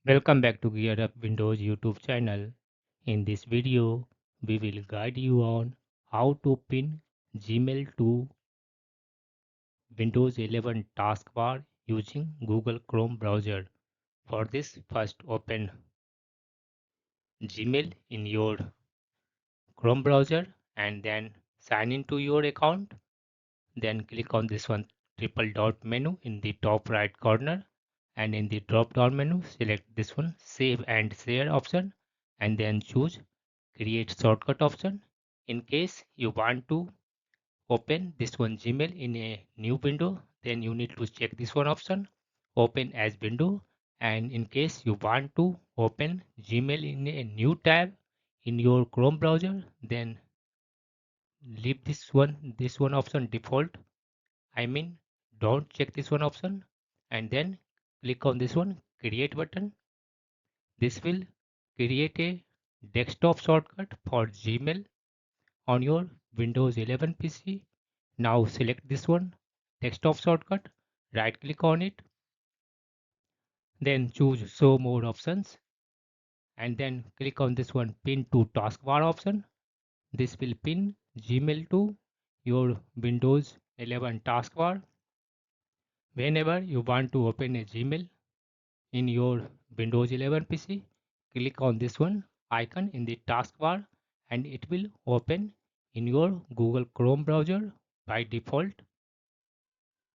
Welcome back to Gear Up Windows YouTube channel. In this video, we will guide you on how to pin Gmail to Windows 11 taskbar using Google Chrome browser. For this, first open Gmail in your Chrome browser and then sign into your account. Then click on this one triple dot menu in the top right corner, and in the drop down menu select this one save and share option and then choose create shortcut option. In case you want to open this one Gmail in a new window, then you need to check this one option open as window. And in case you want to open Gmail in a new tab in your Chrome browser, then leave this one option default. I mean, don't check this one option and then click on this one create button. This will create a desktop shortcut for Gmail on your Windows 11 PC. Now select this one desktop shortcut, right click on it, then choose show more options and then click on this one pin to taskbar option. This will pin Gmail to your Windows 11 taskbar. Whenever you want to open a Gmail in your Windows 11 PC, click on this one icon in the taskbar and it will open in your Google Chrome browser by default.